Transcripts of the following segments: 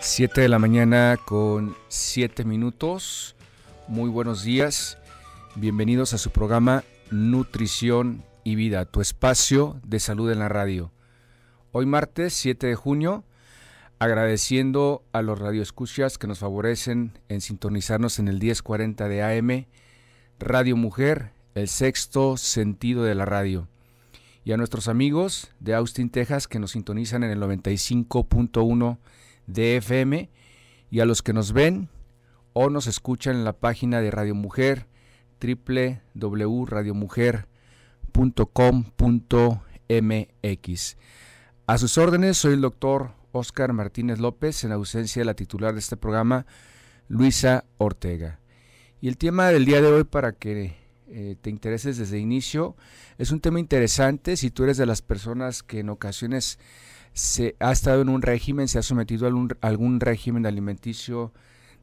7 de la mañana con 7 minutos. Muy buenos días. Bienvenidos a su programa Nutrición y Vida, tu espacio de salud en la radio. Hoy martes 7 de junio, agradeciendo a los radioescuchas que nos favorecen en sintonizarnos en el 1040 de AM, Radio Mujer, el sexto sentido de la radio. Y a nuestros amigos de Austin, Texas, que nos sintonizan en el 95.1 de FM, y a los que nos ven o nos escuchan en la página de Radio Mujer, www.radiomujer.com.mx. A sus órdenes, soy el doctor Óscar Martínez López, en ausencia de la titular de este programa, Luisa Ortega. Y el tema del día de hoy, para que te intereses desde inicio, es un tema interesante si tú eres de las personas que en ocasiones se ha estado en un régimen, se ha sometido a algún régimen alimenticio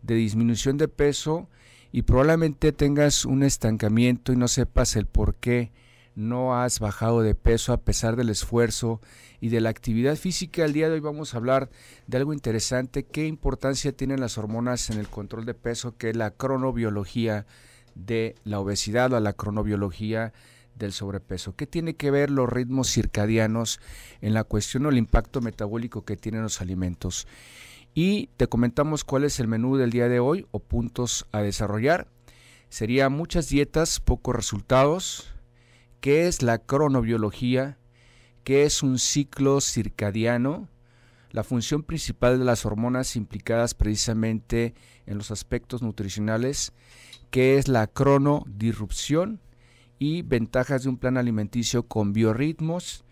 de disminución de peso y probablemente tengas un estancamiento y no sepas el por qué no has bajado de peso a pesar del esfuerzo y de la actividad física. El día de hoy vamos a hablar de algo interesante: qué importancia tienen las hormonas en el control de peso, que es la cronobiología de la obesidad o la cronobiología del sobrepeso. ¿Qué tiene que ver los ritmos circadianos en la cuestión o el impacto metabólico que tienen los alimentos? Y te comentamos cuál es el menú del día de hoy o puntos a desarrollar. Sería muchas dietas, pocos resultados. ¿Qué es la cronobiología? ¿Qué es un ciclo circadiano? La función principal de las hormonas implicadas precisamente en los aspectos nutricionales. ¿Qué es la cronodisrupción? Y ventajas de un plan alimenticio con biorritmos,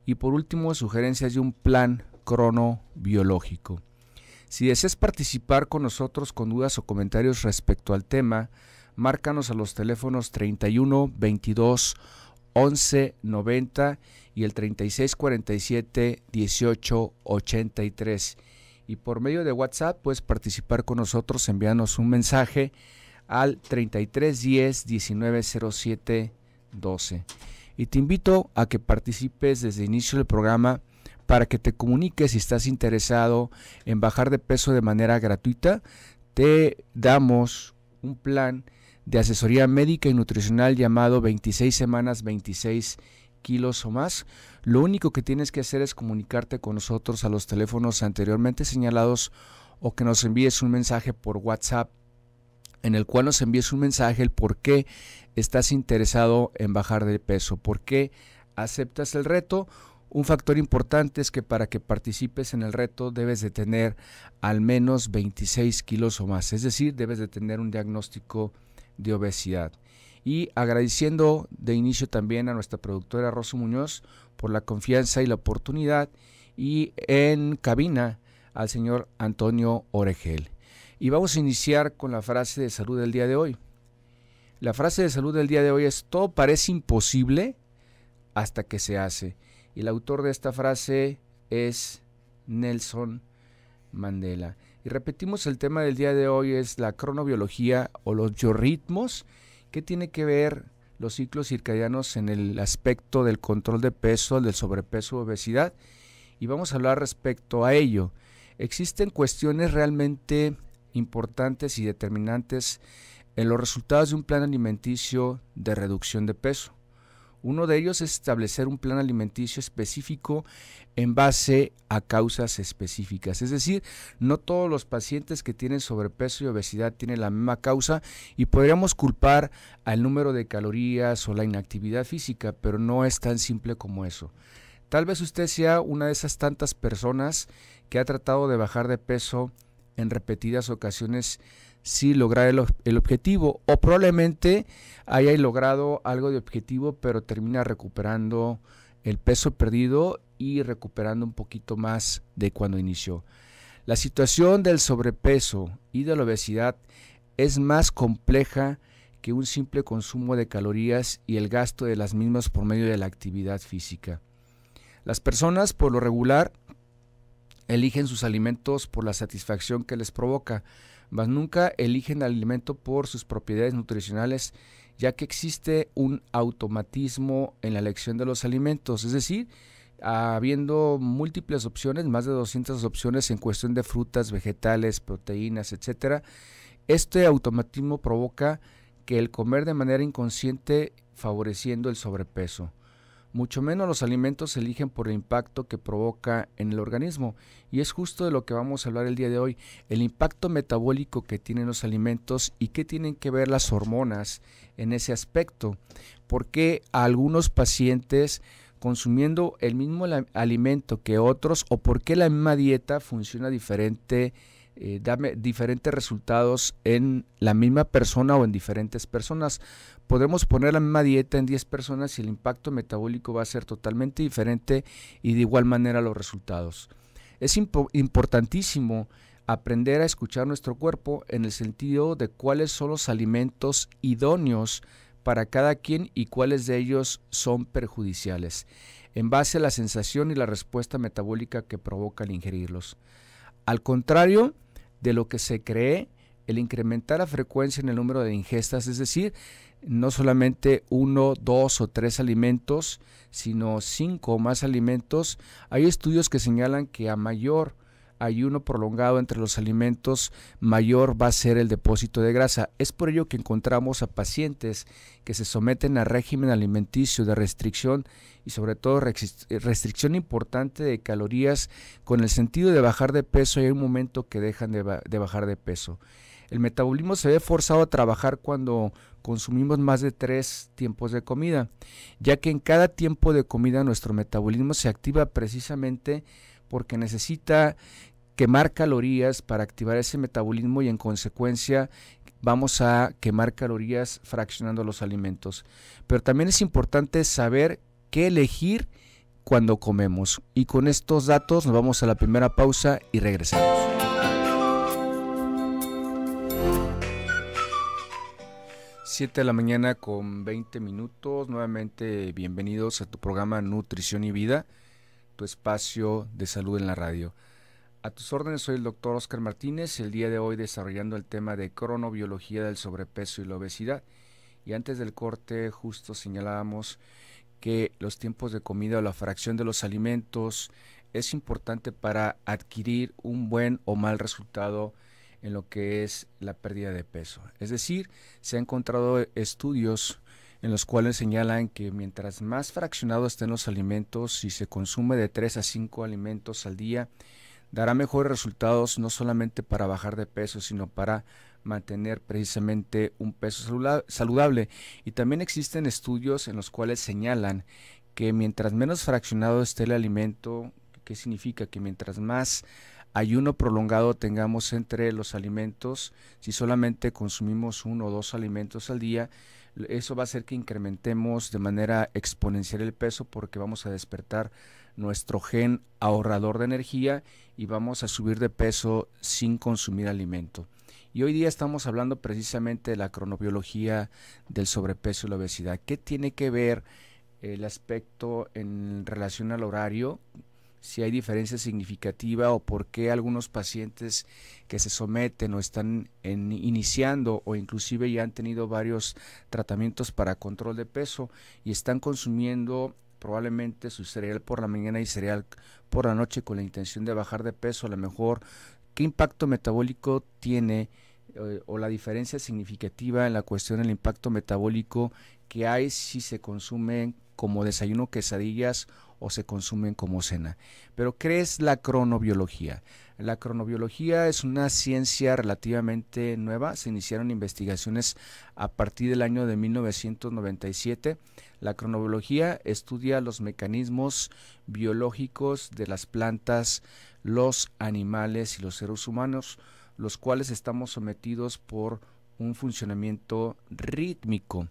y por último sugerencias de un plan cronobiológico. Si deseas participar con nosotros con dudas o comentarios respecto al tema, márcanos a los teléfonos 31 22 11 90 y el 36 47 18 83, y por medio de WhatsApp puedes participar con nosotros enviándonos un mensaje al 33 10 19 07 12. Y te invito a que participes desde el inicio del programa para que te comuniques si estás interesado en bajar de peso de manera gratuita. Te damos un plan de asesoría médica y nutricional llamado 26 semanas, 26 kilos o más. Lo único que tienes que hacer es comunicarte con nosotros a los teléfonos anteriormente señalados, o que nos envíes un mensaje por WhatsApp, en el cual nos envíes un mensaje el por qué estás interesado en bajar de peso, por qué aceptas el reto. Un factor importante es que para que participes en el reto debes de tener al menos 26 kilos o más, es decir, debes de tener un diagnóstico de obesidad. Y agradeciendo de inicio también a nuestra productora Rosa Muñoz por la confianza y la oportunidad, y en cabina al señor Antonio Oregel. Y vamos a iniciar con la frase de salud del día de hoy. La frase de salud del día de hoy es: todo parece imposible hasta que se hace. Y el autor de esta frase es Nelson Mandela. Y repetimos, el tema del día de hoy es la cronobiología o los biorritmos. ¿Qué tiene que ver los ciclos circadianos en el aspecto del control de peso, del sobrepeso, obesidad? Y vamos a hablar respecto a ello. Existen cuestiones realmente importantes y determinantes en los resultados de un plan alimenticio de reducción de peso. Uno de ellos es establecer un plan alimenticio específico en base a causas específicas. Es decir, no todos los pacientes que tienen sobrepeso y obesidad tienen la misma causa, y podríamos culpar al número de calorías o la inactividad física, pero no es tan simple como eso. Tal vez usted sea una de esas tantas personas que ha tratado de bajar de peso en repetidas ocasiones sin lograr el objetivo, o probablemente haya logrado algo de objetivo pero termina recuperando el peso perdido y recuperando un poquito más de cuando inició. La situación del sobrepeso y de la obesidad es más compleja que un simple consumo de calorías y el gasto de las mismas por medio de la actividad física. Las personas por lo regular eligen sus alimentos por la satisfacción que les provoca, mas nunca eligen el alimento por sus propiedades nutricionales, ya que existe un automatismo en la elección de los alimentos. Es decir, habiendo múltiples opciones, más de 200 opciones en cuestión de frutas, vegetales, proteínas, etcétera. Este automatismo provoca que el comer de manera inconsciente favoreciendo el sobrepeso. Mucho menos los alimentos se eligen por el impacto que provoca en el organismo, y es justo de lo que vamos a hablar el día de hoy, el impacto metabólico que tienen los alimentos y qué tienen que ver las hormonas en ese aspecto. ¿Por qué a algunos pacientes consumiendo el mismo alimento que otros, o por qué la misma dieta funciona diferente, da diferentes resultados en la misma persona o en diferentes personas? Podemos poner la misma dieta en 10 personas y el impacto metabólico va a ser totalmente diferente y de igual manera los resultados. Es importantísimo aprender a escuchar nuestro cuerpo en el sentido de cuáles son los alimentos idóneos para cada quien y cuáles de ellos son perjudiciales, en base a la sensación y la respuesta metabólica que provoca al ingerirlos. Al contrario de lo que se cree, el incrementar la frecuencia en el número de ingestas, es decir, no solamente 1, 2 o 3 alimentos, sino 5 o más alimentos, hay estudios que señalan que a mayor ayuno prolongado entre los alimentos, mayor va a ser el depósito de grasa. Es por ello que encontramos a pacientes que se someten a régimen alimenticio de restricción y sobre todo restricción importante de calorías con el sentido de bajar de peso, y hay un momento que dejan de bajar de peso. El metabolismo se ve forzado a trabajar cuando consumimos más de 3 tiempos de comida, ya que en cada tiempo de comida nuestro metabolismo se activa precisamente porque necesita quemar calorías para activar ese metabolismo, y en consecuencia vamos a quemar calorías fraccionando los alimentos. Pero también es importante saber qué elegir cuando comemos. Y con estos datos nos vamos a la primera pausa y regresamos. Siete de la mañana con 20 minutos. Nuevamente bienvenidos a tu programa Nutrición y Vida, tu espacio de salud en la radio. A tus órdenes, soy el doctor Óscar Martínez, el día de hoy desarrollando el tema de cronobiología del sobrepeso y la obesidad. Y antes del corte justo señalábamos que los tiempos de comida o la fracción de los alimentos es importante para adquirir un buen o mal resultado en lo que es la pérdida de peso. Es decir, se han encontrado estudios en los cuales señalan que mientras más fraccionados estén los alimentos, si se consume de 3 a 5 alimentos al día, dará mejores resultados no solamente para bajar de peso, sino para mantener precisamente un peso saludable. Y también existen estudios en los cuales señalan que mientras menos fraccionado esté el alimento, ¿qué significa? Que mientras más ayuno prolongado tengamos entre los alimentos, si solamente consumimos 1 o 2 alimentos al día, eso va a hacer que incrementemos de manera exponencial el peso, porque vamos a despertar nuestro gen ahorrador de energía y vamos a subir de peso sin consumir alimento. Y hoy día estamos hablando precisamente de la cronobiología del sobrepeso y la obesidad. ¿Qué tiene que ver el aspecto en relación al horario? Si hay diferencia significativa, o por qué algunos pacientes que se someten o están iniciando o inclusive ya han tenido varios tratamientos para control de peso y están consumiendo probablemente su cereal por la mañana y cereal por la noche con la intención de bajar de peso. A lo mejor, ¿qué impacto metabólico tiene o la diferencia significativa en la cuestión del impacto metabólico que hay si se consumen como desayuno quesadillas o se consumen como cena? Pero ¿qué es la cronobiología? La cronobiología es una ciencia relativamente nueva. Se iniciaron investigaciones a partir del año de 1997. La cronobiología estudia los mecanismos biológicos de las plantas, los animales y los seres humanos, los cuales estamos sometidos por un funcionamiento rítmico.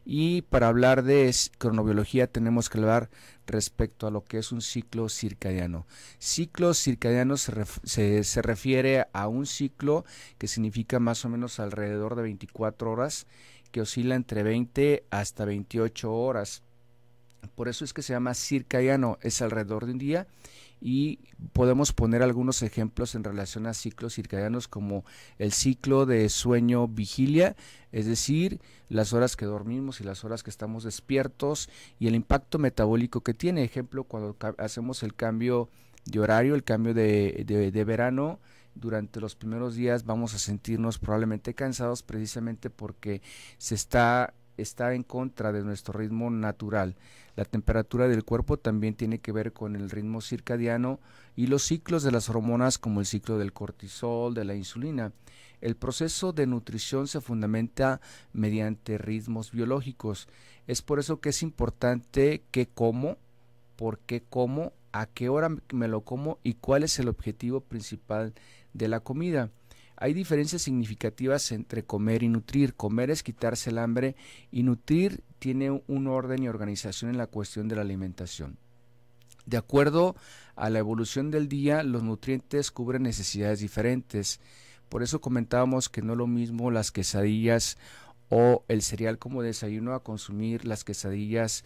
Y para hablar de cronobiología tenemos que hablar respecto a lo que es un ciclo circadiano. Ciclo circadiano se refiere a un ciclo que significa más o menos alrededor de 24 horas, que oscila entre 20 hasta 28 horas. Por eso es que se llama circadiano, es alrededor de un día, y podemos poner algunos ejemplos en relación a ciclos circadianos como el ciclo de sueño-vigilia, es decir, las horas que dormimos y las horas que estamos despiertos y el impacto metabólico que tiene. Ejemplo, cuando hacemos el cambio de horario, el cambio de verano, durante los primeros días vamos a sentirnos probablemente cansados precisamente porque está en contra de nuestro ritmo natural. La temperatura del cuerpo también tiene que ver con el ritmo circadiano y los ciclos de las hormonas como el ciclo del cortisol, de la insulina. El proceso de nutrición se fundamenta mediante ritmos biológicos. Es por eso que es importante qué como, por qué como, a qué hora me lo como y cuál es el objetivo principal de la comida. Hay diferencias significativas entre comer y nutrir. Comer es quitarse el hambre y nutrir tiene un orden y organización en la cuestión de la alimentación. De acuerdo a la evolución del día, los nutrientes cubren necesidades diferentes. Por eso comentábamos que no es lo mismo las quesadillas o el cereal como desayuno a consumir las quesadillas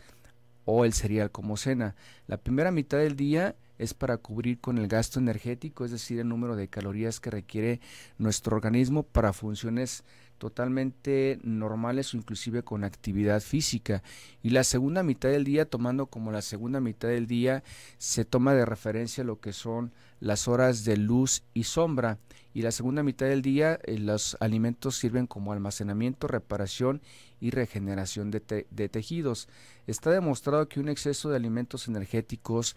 o el cereal como cena. La primera mitad del día es para cubrir con el gasto energético, es decir, el número de calorías que requiere nuestro organismo para funciones totalmente normales o inclusive con actividad física. Y la segunda mitad del día, tomando como la segunda mitad del día, se toma de referencia lo que son las horas de luz y sombra. Y la segunda mitad del día, los alimentos sirven como almacenamiento, reparación y regeneración de tejidos. Está demostrado que un exceso de alimentos energéticos,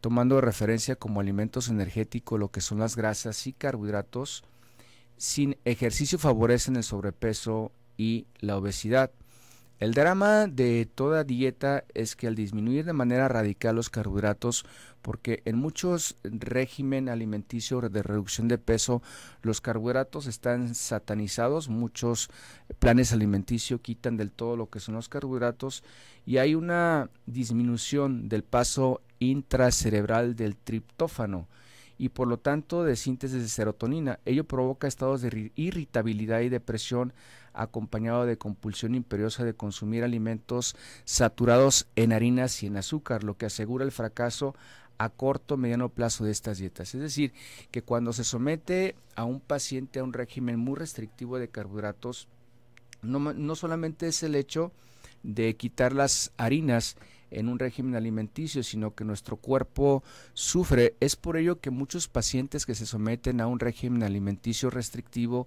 tomando de referencia como alimentos energéticos lo que son las grasas y carbohidratos, sin ejercicio favorecen el sobrepeso y la obesidad. El drama de toda dieta es que al disminuir de manera radical los carbohidratos, porque en muchos régimen alimenticio de reducción de peso los carbohidratos están satanizados, muchos planes alimenticios quitan del todo lo que son los carbohidratos y hay una disminución del paso intracerebral del triptófano y por lo tanto de síntesis de serotonina. Ello provoca estados de irritabilidad y depresión acompañado de compulsión imperiosa de consumir alimentos saturados en harinas y en azúcar, lo que asegura el fracaso a corto o mediano plazo de estas dietas. Es decir, que cuando se somete a un paciente a un régimen muy restrictivo de carbohidratos, no solamente es el hecho de quitar las harinas en un régimen alimenticio, sino que nuestro cuerpo sufre. Es por ello que muchos pacientes que se someten a un régimen alimenticio restrictivo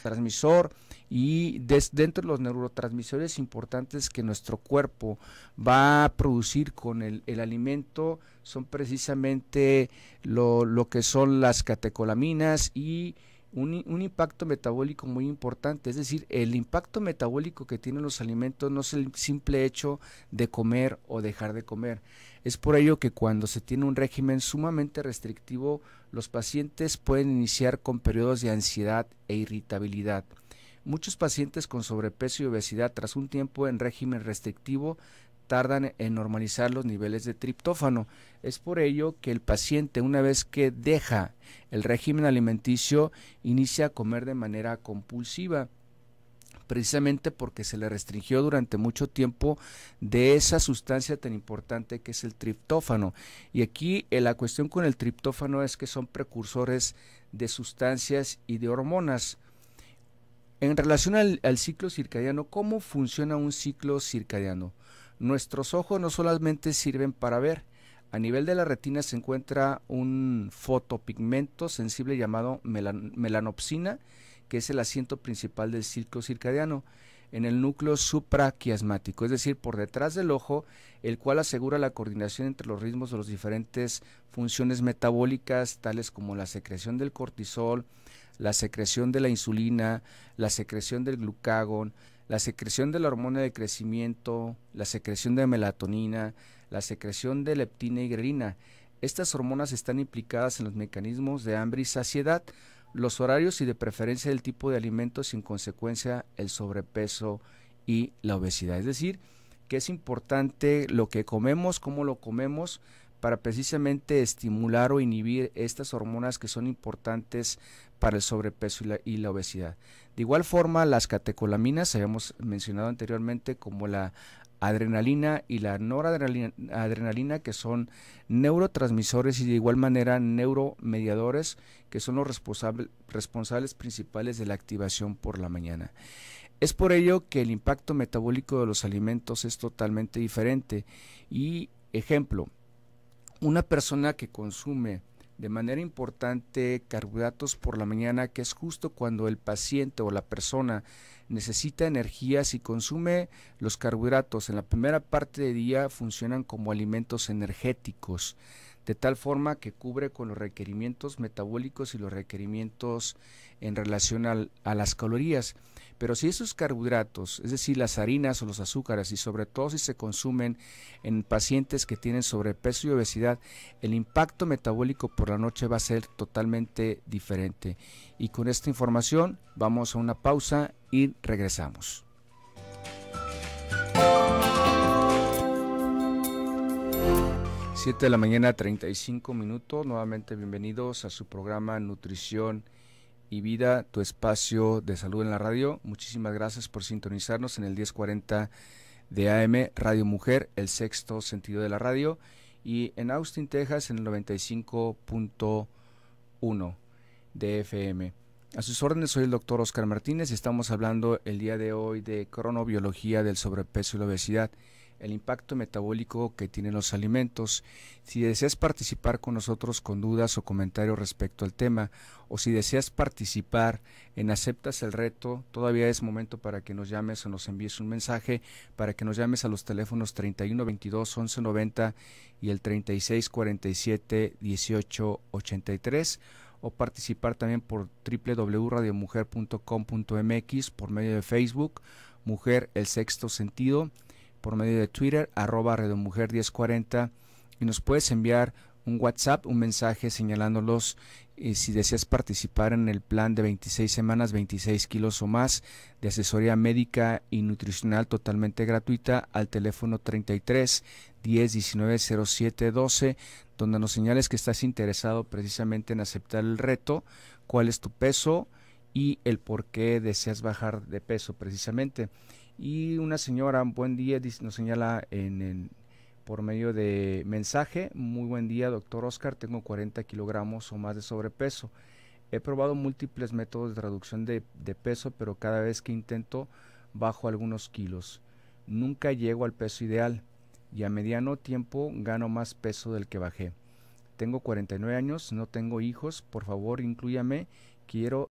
transmisor y dentro de los neurotransmisores importantes que nuestro cuerpo va a producir con el alimento son precisamente lo que son las catecolaminas y un impacto metabólico muy importante, es decir, el impacto metabólico que tienen los alimentos no es el simple hecho de comer o dejar de comer. Es por ello que cuando se tiene un régimen sumamente restrictivo, los pacientes pueden iniciar con periodos de ansiedad e irritabilidad. Muchos pacientes con sobrepeso y obesidad tras un tiempo en régimen restrictivo tardan en normalizar los niveles de triptófano. Es por ello que el paciente, una vez que deja el régimen alimenticio, inicia a comer de manera compulsiva, precisamente porque se le restringió durante mucho tiempo de esa sustancia tan importante que es el triptófano. Y aquí la cuestión con el triptófano es que son precursores de sustancias y de hormonas. En relación al ciclo circadiano, ¿cómo funciona un ciclo circadiano? Nuestros ojos no solamente sirven para ver. A nivel de la retina se encuentra un fotopigmento sensible llamado melanopsina, que es el asiento principal del ciclo circadiano, en el núcleo supraquiasmático, es decir, por detrás del ojo, el cual asegura la coordinación entre los ritmos de las diferentes funciones metabólicas, tales como la secreción del cortisol, la secreción de la insulina, la secreción del glucagón, la secreción de la hormona de crecimiento, la secreción de melatonina, la secreción de leptina y grelina. Estas hormonas están implicadas en los mecanismos de hambre y saciedad, los horarios y de preferencia del tipo de alimentos y en consecuencia el sobrepeso y la obesidad. Es decir, que es importante lo que comemos, cómo lo comemos, para precisamente estimular o inhibir estas hormonas que son importantes para el sobrepeso y la obesidad. De igual forma, las catecolaminas, habíamos mencionado anteriormente, como la adrenalina y la noradrenalina, que son neurotransmisores y de igual manera neuromediadores, que son los responsables principales de la activación por la mañana. Es por ello que el impacto metabólico de los alimentos es totalmente diferente. Y ejemplo, una persona que consume de manera importante carbohidratos por la mañana, que es justo cuando el paciente o la persona necesita energía, si consume los carbohidratos en la primera parte del día, funcionan como alimentos energéticos, de tal forma que cubre con los requerimientos metabólicos y los requerimientos en relación a las calorías. Pero si esos carbohidratos, es decir, las harinas o los azúcares, y sobre todo si se consumen en pacientes que tienen sobrepeso y obesidad, el impacto metabólico por la noche va a ser totalmente diferente. Y con esta información vamos a una pausa y regresamos. 7 de la mañana, 35 minutos. Nuevamente bienvenidos a su programa Nutrición y Vida, tu espacio de salud en la radio. Muchísimas gracias por sintonizarnos en el 1040 de AM, Radio Mujer, el sexto sentido de la radio, y en Austin, Texas, en el 95.1 de FM. A sus órdenes, soy el doctor Oscar Martínez y estamos hablando el día de hoy de cronobiología del sobrepeso y la obesidad, el impacto metabólico que tienen los alimentos. Si deseas participar con nosotros con dudas o comentarios respecto al tema, o si deseas participar en Aceptas el Reto, todavía es momento para que nos llames o nos envíes un mensaje, para que nos llames a los teléfonos 3122-1190 y el 3647-1883, o participar también por www.radiomujer.com.mx, por medio de Facebook, Mujer el Sexto Sentido, por medio de Twitter, @radiomujer 1040, y nos puedes enviar un WhatsApp, un mensaje señalándolos si deseas participar en el plan de 26 semanas, 26 kilos o más, de asesoría médica y nutricional totalmente gratuita, al teléfono 33 10 19 07 12, donde nos señales que estás interesado precisamente en aceptar el reto, cuál es tu peso y el por qué deseas bajar de peso precisamente. Y una señora, buen día, nos señala por medio de mensaje: muy buen día, doctor Oscar, tengo 40 kilogramos o más de sobrepeso. He probado múltiples métodos de reducción de peso, pero cada vez que intento bajo algunos kilos. Nunca llego al peso ideal y a mediano tiempo gano más peso del que bajé. Tengo 49 años, no tengo hijos, por favor inclúyame, quiero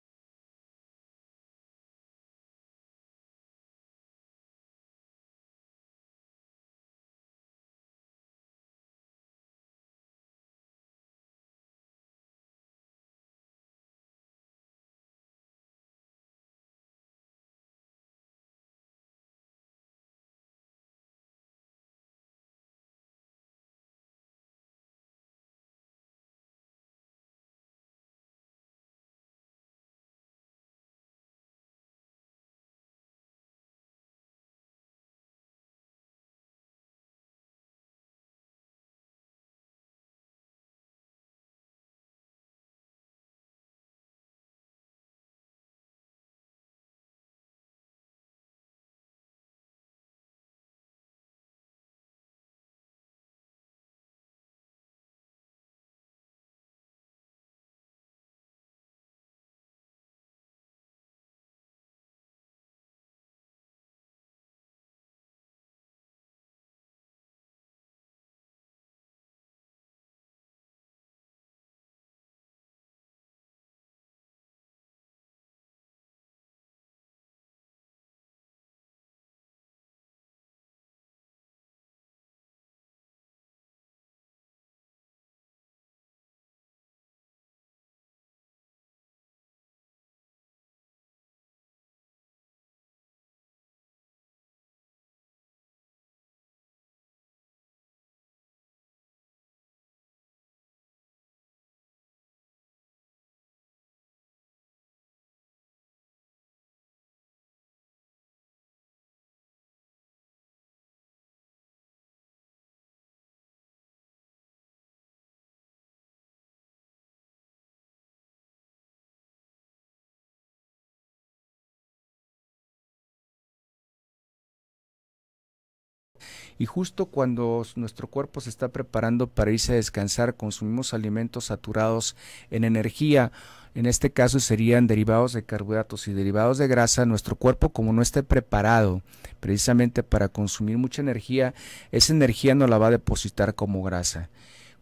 y justo cuando nuestro cuerpo se está preparando para irse a descansar, consumimos alimentos saturados en energía. En este caso serían derivados de carbohidratos y derivados de grasa. Nuestro cuerpo, como no esté preparado precisamente para consumir mucha energía, esa energía no la va a depositar como grasa.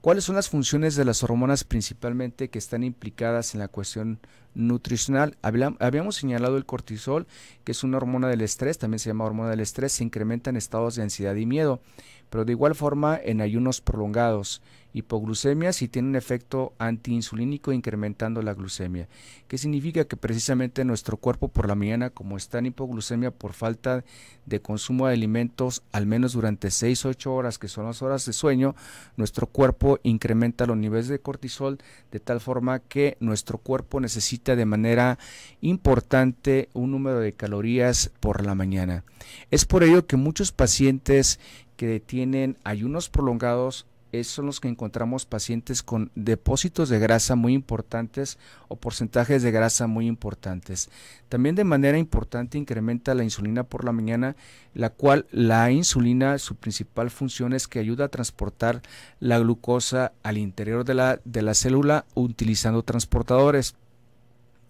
¿Cuáles son las funciones de las hormonas principalmente que están implicadas en la cuestión nutricional? Habíamos señalado el cortisol, que es una hormona del estrés, también se llama hormona del estrés, se incrementa en estados de ansiedad y miedo, pero de igual forma en ayunos prolongados, hipoglucemia si tiene un efecto antiinsulínico incrementando la glucemia, que significa que precisamente nuestro cuerpo por la mañana, como está en hipoglucemia por falta de consumo de alimentos al menos durante 6-8 horas, que son las horas de sueño, nuestro cuerpo incrementa los niveles de cortisol de tal forma que nuestro cuerpo necesita de manera importante un número de calorías por la mañana. Es por ello que muchos pacientes que tienen ayunos prolongados son los que encontramos pacientes con depósitos de grasa muy importantes o porcentajes de grasa muy importantes. También de manera importante incrementa la insulina por la mañana, la cual la insulina, su principal función es que ayuda a transportar la glucosa al interior de la célula utilizando transportadores.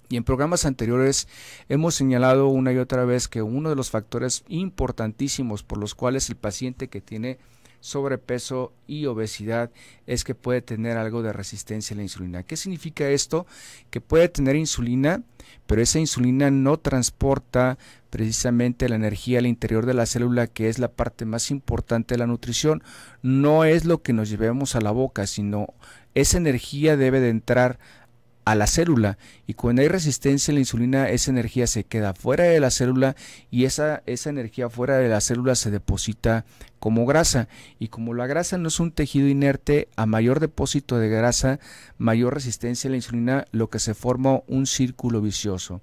Y en programas anteriores hemos señalado una y otra vez que uno de los factores importantísimos por los cuales el paciente que tiene sobrepeso y obesidad es que puede tener algo de resistencia a la insulina. ¿Qué significa esto? Que puede tener insulina, pero esa insulina no transporta precisamente la energía al interior de la célula, que es la parte más importante de la nutrición. No es lo que nos llevemos a la boca, sino esa energía debe de entrar a la célula, y cuando hay resistencia a la insulina, esa energía se queda fuera de la célula y esa energía fuera de la célula se deposita como grasa, y como la grasa no es un tejido inerte, a mayor depósito de grasa, mayor resistencia a la insulina, lo que se forma un círculo vicioso.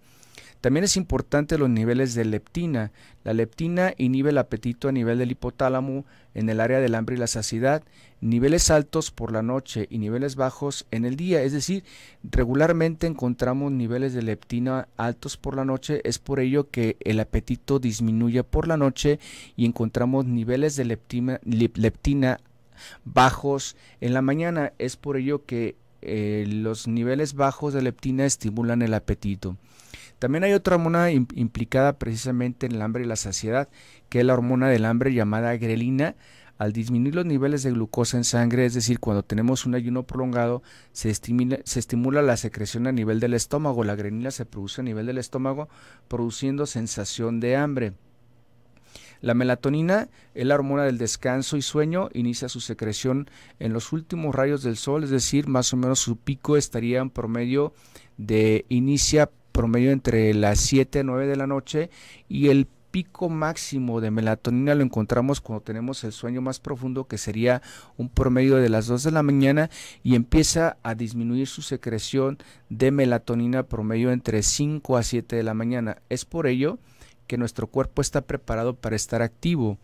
También es importante los niveles de leptina. La leptina inhibe el apetito a nivel del hipotálamo en el área del hambre y la saciedad, niveles altos por la noche y niveles bajos en el día, es decir, regularmente encontramos niveles de leptina altos por la noche, es por ello que el apetito disminuye por la noche y encontramos niveles de leptina bajos en la mañana, es por ello que los niveles bajos de leptina estimulan el apetito. También hay otra hormona implicada precisamente en el hambre y la saciedad, que es la hormona del hambre llamada grelina. Al disminuir los niveles de glucosa en sangre, es decir, cuando tenemos un ayuno prolongado, se estimula la secreción a nivel del estómago. La grelina se produce a nivel del estómago, produciendo sensación de hambre. La melatonina es la hormona del descanso y sueño, inicia su secreción en los últimos rayos del sol, es decir, más o menos su pico estaría en promedio inicia entre las 7 y 9 de la noche, y el pico máximo de melatonina lo encontramos cuando tenemos el sueño más profundo, que sería un promedio de las 2 de la mañana, y empieza a disminuir su secreción de melatonina promedio entre 5 a 7 de la mañana. Es por ello que nuestro cuerpo está preparado para estar activo.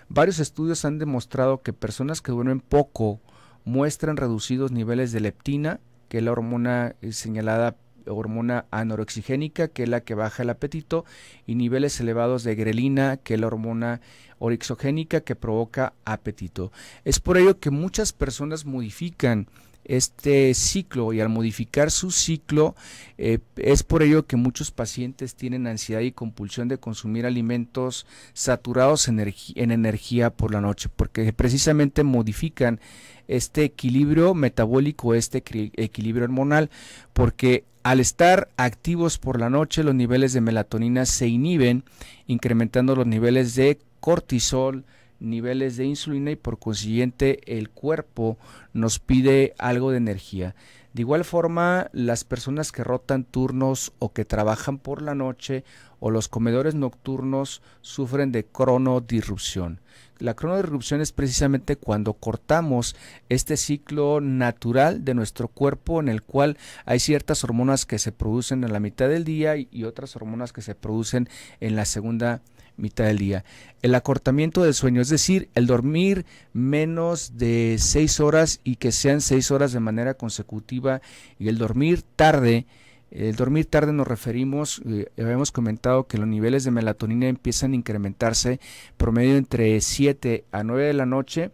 Varios estudios han demostrado que personas que duermen poco muestran reducidos niveles de leptina, que es la hormona señalada hormona anorexigénica, que es la que baja el apetito, y niveles elevados de grelina, que es la hormona orexogénica, que provoca apetito. Es por ello que muchas personas modifican este ciclo, y al modificar su ciclo es por ello que muchos pacientes tienen ansiedad y compulsión de consumir alimentos saturados en energía por la noche, porque precisamente modifican este equilibrio metabólico, este equilibrio hormonal, porque al estar activos por la noche los niveles de melatonina se inhiben, incrementando los niveles de cortisol, niveles de insulina, y por consiguiente el cuerpo nos pide algo de energía. De igual forma, las personas que rotan turnos o que trabajan por la noche o los comedores nocturnos sufren de cronodisrupción. La cronodisrupción es precisamente cuando cortamos este ciclo natural de nuestro cuerpo, en el cual hay ciertas hormonas que se producen en la mitad del día y otras hormonas que se producen en la segunda mitad del día. El acortamiento del sueño, es decir, el dormir menos de 6 horas y que sean 6 horas de manera consecutiva, y el dormir tarde El dormir tarde nos referimos, habíamos comentado que los niveles de melatonina empiezan a incrementarse promedio entre 7 a 9 de la noche,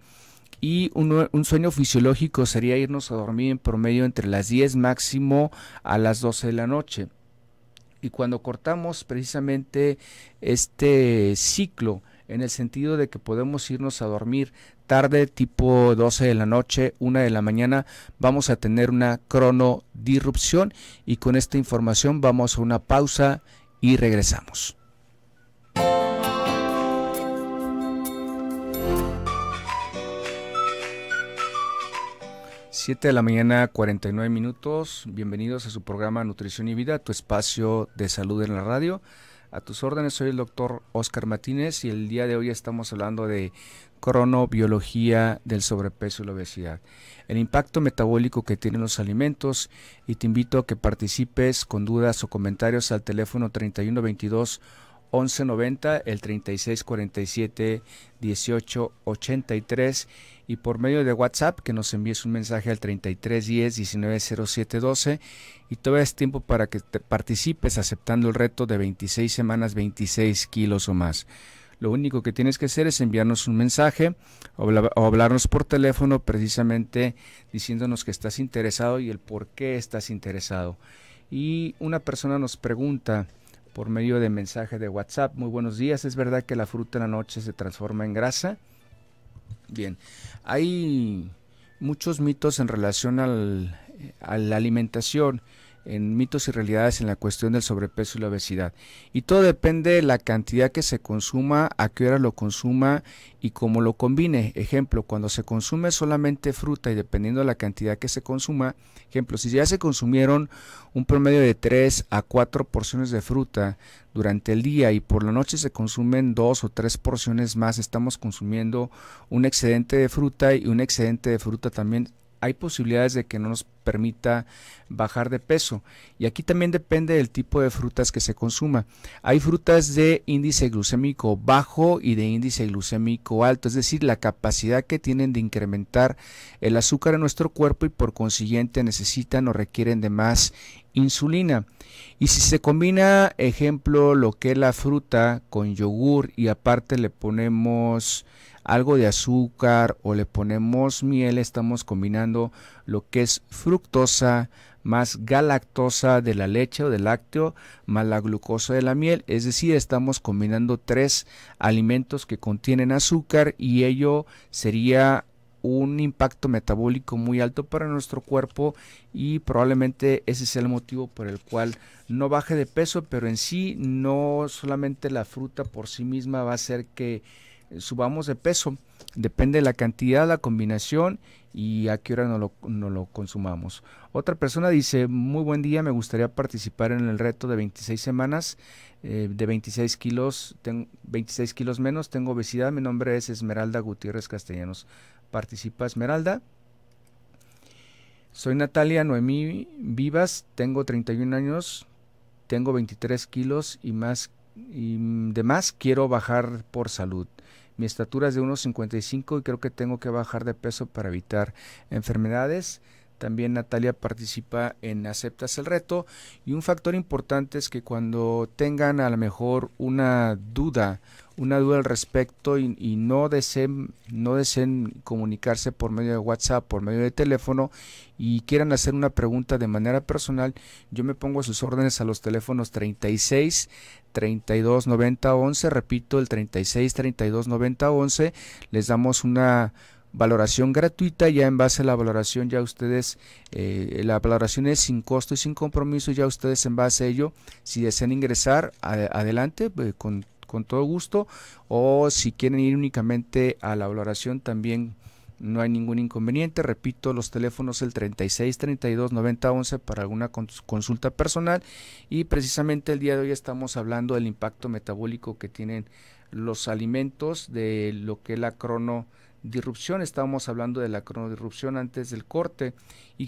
y un sueño fisiológico sería irnos a dormir en promedio entre las 10 máximo a las 12 de la noche. Y cuando cortamos precisamente este ciclo, en el sentido de que podemos irnos a dormir tarde, tipo 12 de la noche, 1 de la mañana, vamos a tener una cronodisrupción, y con esta información vamos a una pausa y regresamos. 7 de la mañana, 49 minutos. Bienvenidos a su programa Nutrición y Vida, tu espacio de salud en la radio. A tus órdenes, soy el doctor Óscar Martínez, y el día de hoy estamos hablando de cronobiología del sobrepeso y la obesidad, el impacto metabólico que tienen los alimentos, y te invito a que participes con dudas o comentarios al teléfono 3122 1190, el 3647 1883, y por medio de WhatsApp que nos envíes un mensaje al 3310 190712, y todavía es tiempo para que te participes aceptando el reto de 26 semanas, 26 kilos o más. Lo único que tienes que hacer es enviarnos un mensaje o hablarnos por teléfono, precisamente diciéndonos que estás interesado y el por qué estás interesado. Y una persona nos pregunta por medio de mensaje de WhatsApp: muy buenos días, ¿es verdad que la fruta en la noche se transforma en grasa? Bien, hay muchos mitos en relación a la alimentación, en mitos y realidades en la cuestión del sobrepeso y la obesidad, y todo depende de la cantidad que se consuma, a qué hora lo consuma y cómo lo combine. Ejemplo, cuando se consume solamente fruta y dependiendo de la cantidad que se consuma, ejemplo, si ya se consumieron un promedio de 3 a 4 porciones de fruta durante el día y por la noche se consumen 2 o 3 porciones más, estamos consumiendo un excedente de fruta, y un excedente de fruta también hay posibilidades de que no nos permita bajar de peso. Y aquí también depende del tipo de frutas que se consuma. Hay frutas de índice glucémico bajo y de índice glucémico alto, es decir, la capacidad que tienen de incrementar el azúcar en nuestro cuerpo, y por consiguiente necesitan o requieren de más insulina. Y si se combina, ejemplo, lo que es la fruta con yogur, y aparte le ponemos algo de azúcar o le ponemos miel, estamos combinando lo que es fructosa más galactosa de la leche o del lácteo más la glucosa de la miel, es decir, estamos combinando 3 alimentos que contienen azúcar, y ello sería un impacto metabólico muy alto para nuestro cuerpo, y probablemente ese sea el motivo por el cual no baje de peso, pero en sí no solamente la fruta por sí misma va a hacer que subamos de peso, depende de la cantidad, la combinación y a qué hora no lo consumamos. Otra persona dice: muy buen día, me gustaría participar en el reto de 26 semanas, de 26 kilos, 26 kilos menos, tengo obesidad, mi nombre es Esmeralda Gutiérrez Castellanos. ¿Participa Esmeralda? Soy Natalia Noemí Vivas, tengo 31 años, tengo 23 kilos y demás, quiero bajar por salud. Mi estatura es de 1,55 y creo que tengo que bajar de peso para evitar enfermedades. También Natalia participa en Aceptas el Reto. Y un factor importante es que cuando tengan a lo mejor una duda al respecto y no deseen comunicarse por medio de WhatsApp, por medio de teléfono, y quieran hacer una pregunta de manera personal, yo me pongo a sus órdenes a los teléfonos 36 32 90 11, repito, el 36 32 90 11, les damos una valoración gratuita. Ya en base a la valoración, ya ustedes, la valoración es sin costo y sin compromiso, ya ustedes en base a ello, si desean ingresar, adelante, con todo gusto, o si quieren ir únicamente a la valoración también no hay ningún inconveniente. Repito, los teléfonos el 36 32 90 11 para alguna consulta personal, y precisamente el día de hoy estamos hablando del impacto metabólico que tienen los alimentos, de lo que es la cronodisrupción. Estábamos hablando de la cronodisrupción antes del corte,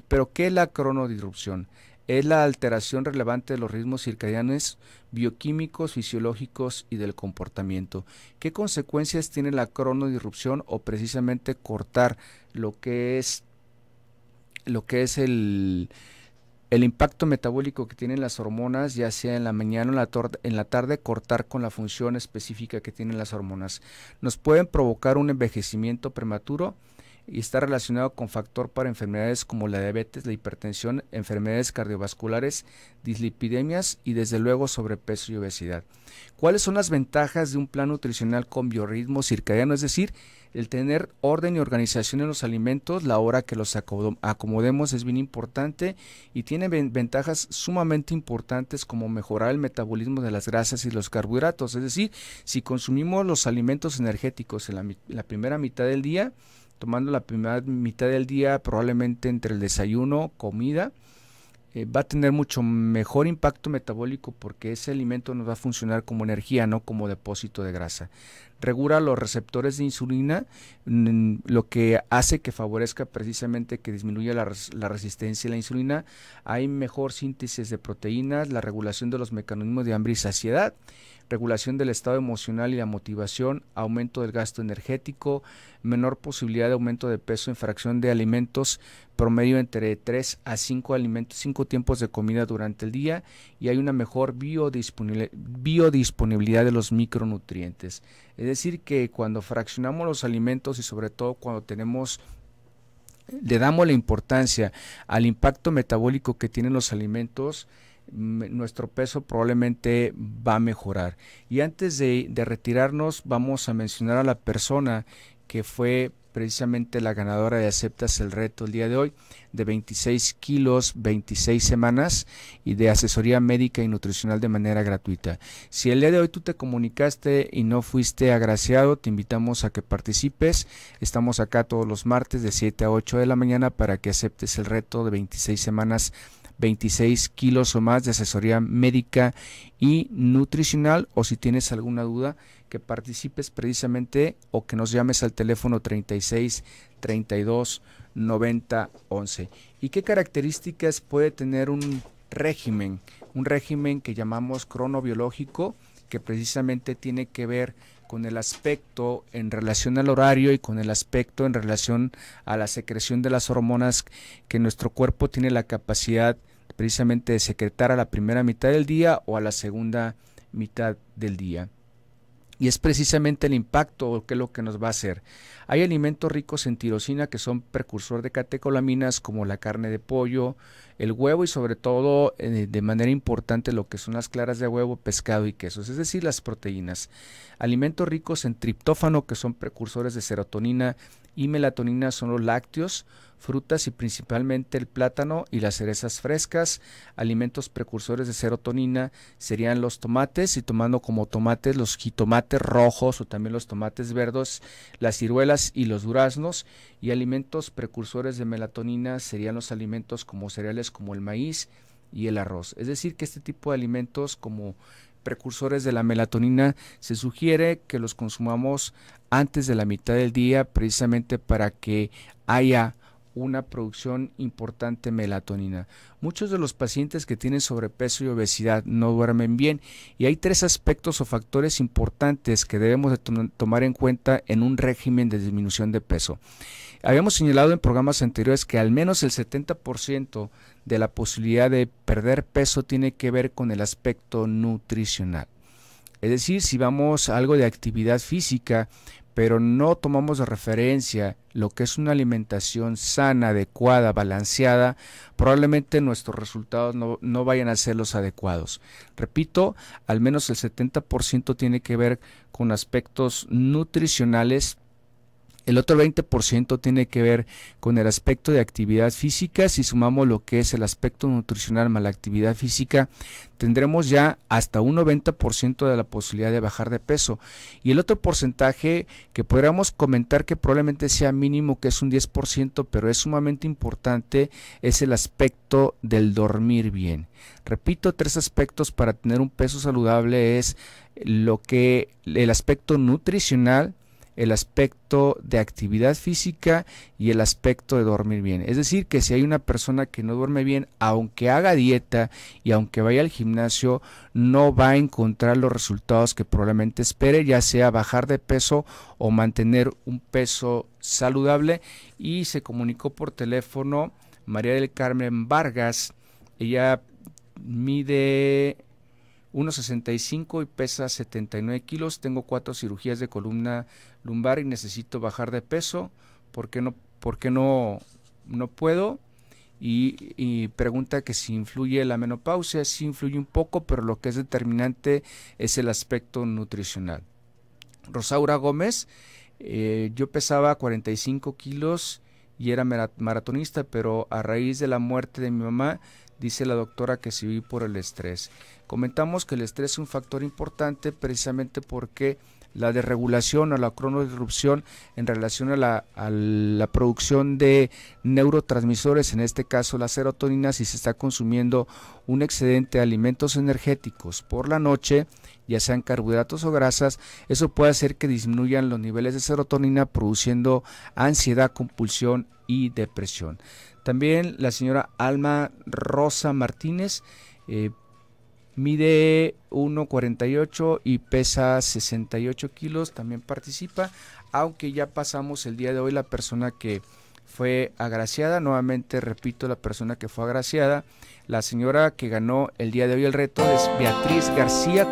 pero ¿qué es la cronodisrupción? Es la alteración relevante de los ritmos circadianos, bioquímicos, fisiológicos y del comportamiento. ¿Qué consecuencias tiene la cronodisrupción, o precisamente cortar lo que es el impacto metabólico que tienen las hormonas, ya sea en la mañana o en la tarde, cortar con la función específica que tienen las hormonas. Nos pueden provocar un envejecimiento prematuro y está relacionado con factor para enfermedades como la diabetes, la hipertensión, enfermedades cardiovasculares, dislipidemias y desde luego sobrepeso y obesidad. ¿Cuáles son las ventajas de un plan nutricional con biorritmo circadiano? Es decir, el tener orden y organización en los alimentos, la hora que los acomodemos es bien importante y tiene ventajas sumamente importantes como mejorar el metabolismo de las grasas y los carbohidratos. Es decir, si consumimos los alimentos energéticos en la primera mitad del día, tomando la primera mitad del día probablemente entre el desayuno, comida, va a tener mucho mejor impacto metabólico porque ese alimento nos va a funcionar como energía, no como depósito de grasa. Regula los receptores de insulina, lo que hace que favorezca precisamente que disminuya la resistencia a la insulina. Hay mejor síntesis de proteínas, la regulación de los mecanismos de hambre y saciedad, regulación del estado emocional y la motivación, aumento del gasto energético, menor posibilidad de aumento de peso en fracción de alimentos, promedio entre 3 a 5 tiempos de comida durante el día, y hay una mejor biodisponibilidad de los micronutrientes. Es decir, que cuando fraccionamos los alimentos y sobre todo cuando le damos la importancia al impacto metabólico que tienen los alimentos, nuestro peso probablemente va a mejorar. Y antes de retirarnos, vamos a mencionar a la persona que fue precisamente la ganadora de Aceptas el Reto el día de hoy, de 26 kilos, 26 semanas y de asesoría médica y nutricional de manera gratuita. Si el día de hoy tú te comunicaste y no fuiste agraciado, te invitamos a que participes. Estamos acá todos los martes de 7 a 8 de la mañana para que aceptes el reto de 26 semanas, 26 kilos o más de asesoría médica y nutricional, o si tienes alguna duda, que participes precisamente o que nos llames al teléfono 36 32 90 11. ¿Y qué características puede tener un régimen? Un régimen que llamamos cronobiológico, que precisamente tiene que ver con el aspecto en relación al horario y con el aspecto en relación a la secreción de las hormonas que nuestro cuerpo tiene la capacidad precisamente de secretar a la primera mitad del día o a la segunda mitad del día. Y es precisamente el impacto que es lo que nos va a hacer. Hay alimentos ricos en tirosina que son precursor de catecolaminas como la carne de pollo, el huevo y sobre todo de manera importante lo que son las claras de huevo, pescado y quesos, es decir, las proteínas. Alimentos ricos en triptófano que son precursores de serotonina y melatonina son los lácteos, frutas y principalmente el plátano y las cerezas frescas. Alimentos precursores de serotonina serían los tomates, y tomando como tomates los jitomates rojos o también los tomates verdes, las ciruelas y los duraznos. Y alimentos precursores de melatonina serían los alimentos como cereales como el maíz y el arroz. Es decir, que este tipo de alimentos como precursores de la melatonina se sugiere que los consumamos antes de la mitad del día, precisamente para que haya una producción importante de melatonina. Muchos de los pacientes que tienen sobrepeso y obesidad no duermen bien, y hay 3 aspectos o factores importantes que debemos de tomar en cuenta en un régimen de disminución de peso. Habíamos señalado en programas anteriores que al menos el 70% de la posibilidad de perder peso tiene que ver con el aspecto nutricional. Es decir, si vamos a algo de actividad física, pero no tomamos de referencia lo que es una alimentación sana, adecuada, balanceada, probablemente nuestros resultados no vayan a ser los adecuados. Repito, al menos el 70% tiene que ver con aspectos nutricionales. El otro 20% tiene que ver con el aspecto de actividad física. Si sumamos lo que es el aspecto nutricional más la actividad física, tendremos ya hasta un 90% de la posibilidad de bajar de peso. Y el otro porcentaje que podríamos comentar que probablemente sea mínimo, que es un 10%, pero es sumamente importante, es el aspecto del dormir bien. Repito, 3 aspectos para tener un peso saludable es el aspecto nutricional, el aspecto de actividad física y el aspecto de dormir bien. Es decir, que si hay una persona que no duerme bien, aunque haga dieta y aunque vaya al gimnasio, no va a encontrar los resultados que probablemente espere, ya sea bajar de peso o mantener un peso saludable. Y se comunicó por teléfono María del Carmen Vargas, Ella mide 1,65 y pesa 79 kilos. Tengo 4 cirugías de columna lumbar y necesito bajar de peso. ¿Por qué no puedo? Y pregunta que si influye la menopausia. Sí influye un poco, pero lo que es determinante es el aspecto nutricional. Rosaura Gómez, yo pesaba 45 kilos y era maratonista, pero a raíz de la muerte de mi mamá, dice la doctora que se vive por el estrés. Comentamos que el estrés es un factor importante precisamente porque la desregulación o la cronodisrupción en relación a la producción de neurotransmisores, en este caso la serotonina, si se está consumiendo un excedente de alimentos energéticos por la noche, ya sean carbohidratos o grasas, eso puede hacer que disminuyan los niveles de serotonina, produciendo ansiedad, compulsión y depresión. También la señora Alma Rosa Martínez, mide 1,48 y pesa 68 kilos, también participa, aunque ya pasamos el día de hoy la persona que fue agraciada. Nuevamente repito, la persona que fue agraciada, la señora que ganó el día de hoy el reto es Beatriz García